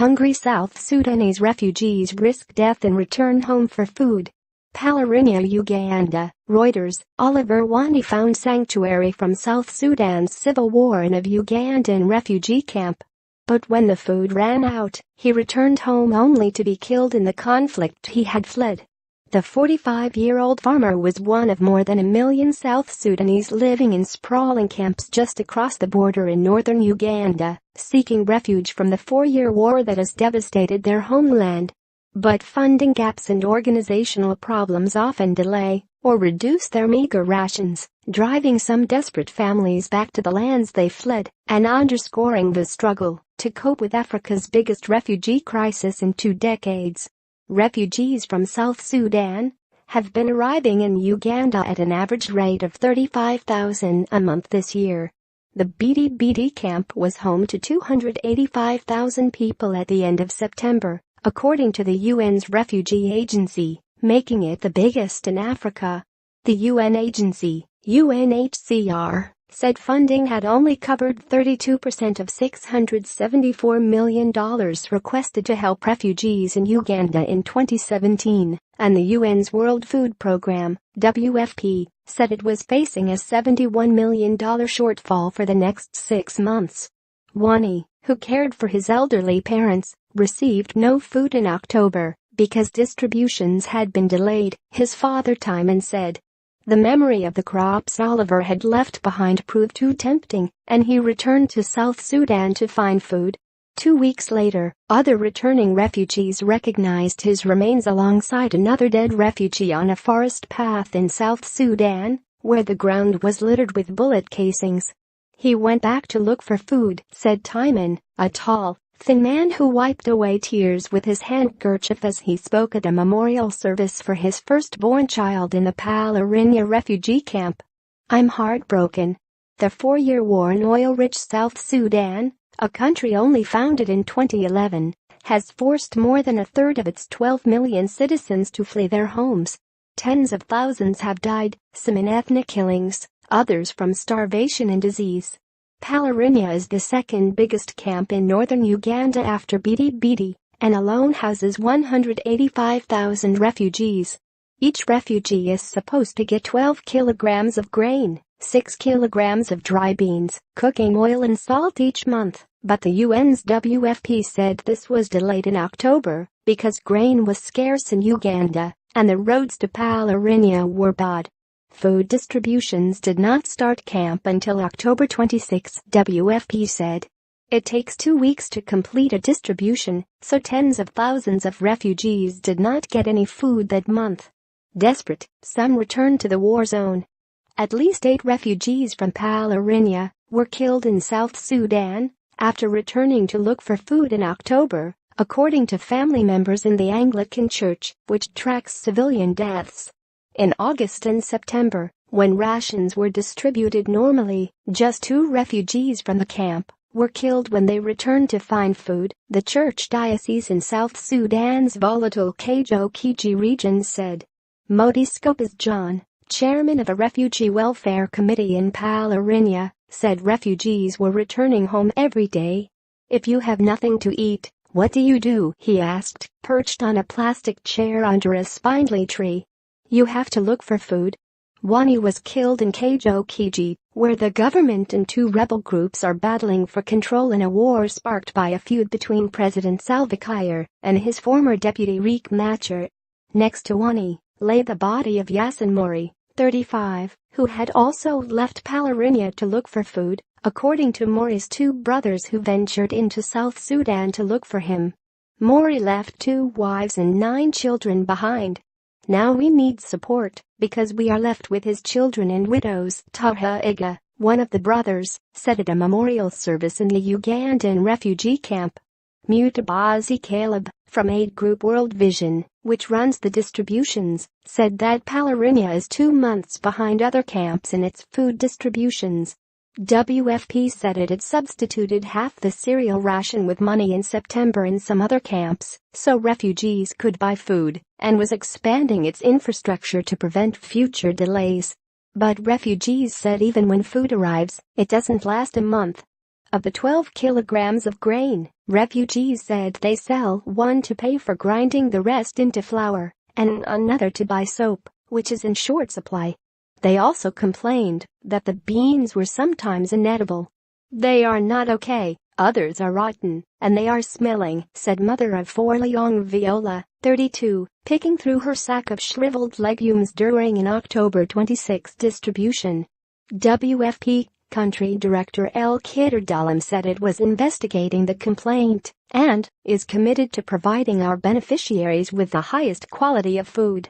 Hungry South Sudanese refugees risk death and return home for food. PALORINYA, Uganda. Reuters. Oliver Wani found sanctuary from South Sudan's civil war in a Ugandan refugee camp. But when the food ran out, he returned home only to be killed in the conflict he had fled. The 45-year-old farmer was one of more than 1 million South Sudanese living in sprawling camps just across the border in northern Uganda, seeking refuge from the 4-year war that has devastated their homeland. But funding gaps and organizational problems often delay or reduce their meager rations, driving some desperate families back to the lands they fled and underscoring the struggle to cope with Africa's biggest refugee crisis in 2 decades. Refugees from South Sudan have been arriving in Uganda at an average rate of 35,000 a month this year. The d.eath camp was home to 285,000 people at the end of September, according to the UN's refugee agency, making it the biggest in Africa. The UN agency, UNHCR, said funding had only covered 32% of $674 million requested to help refugees in Uganda in 2017, and the UN's World Food Programme, WFP, said it was facing a $71 million shortfall for the next 6 months. Wani, who cared for his elderly parents, received no food in October because distributions had been delayed, his father Timon said. The memory of the crops Oliver had left behind proved too tempting, and he returned to South Sudan to find food. 2 weeks later, other returning refugees recognized his remains alongside another dead refugee on a forest path in South Sudan, where the ground was littered with bullet casings. He went back to look for food, said Timon, a tall, thin man who wiped away tears with his handkerchief as he spoke at a memorial service for his firstborn child in the PALORINYA refugee camp. I'm heartbroken. The 4-year war in oil-rich South Sudan, a country only founded in 2011, has forced more than a third of its 12 million citizens to flee their homes. Tens of thousands have died, some in ethnic killings, others from starvation and disease. PALORINYA is the second biggest camp in northern Uganda after d.eath, and alone houses 185,000 refugees. Each refugee is supposed to get 12 kilograms of grain, 6 kilograms of dry beans, cooking oil and salt each month, but the UN's WFP said this was delayed in October because grain was scarce in Uganda and the roads to PALORINYA were bad. Food distributions did not start camp until October 26, WFP said. It takes 2 weeks to complete a distribution, so tens of thousands of refugees did not get any food that month. Desperate, some returned to the war zone. At least 8 refugees from PALORINYA were killed in South Sudan after returning to look for food in October, according to family members in the Anglican Church, which tracks civilian deaths. In August and September, when rations were distributed normally, just 2 refugees from the camp were killed when they returned to find food, the church diocese in South Sudan's volatile Kajokiji region said. Modi Scopes John, chairman of a refugee welfare committee in PALORINYA, said refugees were returning home every day. If you have nothing to eat, what do? He asked, perched on a plastic chair under a spindly tree. You have to look for food. Wani was killed in Kajokiji, where the government and 2 rebel groups are battling for control in a war sparked by a feud between President Salva Kiir and his former deputy Riek Machar. Next to Wani lay the body of Yasin Mori, 35, who had also left PALORINYA to look for food, according to Mori's 2 brothers who ventured into South Sudan to look for him. Mori left 2 wives and 9 children behind. Now we need support, because we are left with his children and widows, Taha Iga, one of the brothers, said at a memorial service in the Ugandan refugee camp. Mutabazi Caleb, from aid group World Vision, which runs the distributions, said that PALORINYA is 2 months behind other camps in its food distributions. WFP said it had substituted half the cereal ration with money in September in some other camps so refugees could buy food, and was expanding its infrastructure to prevent future delays. But refugees said even when food arrives, it doesn't last a month. Of the 12 kilograms of grain, refugees said they sell one to pay for grinding the rest into flour and another to buy soap, which is in short supply. They also complained that the beans were sometimes inedible. "They are not okay, others are rotten, and they are smelling," said mother of four Leong Viola, 32, picking through her sack of shriveled legumes during an October 26 distribution. WFP Country Director El Kidder Dalam said it was investigating the complaint and is committed to providing our beneficiaries with the highest quality of food.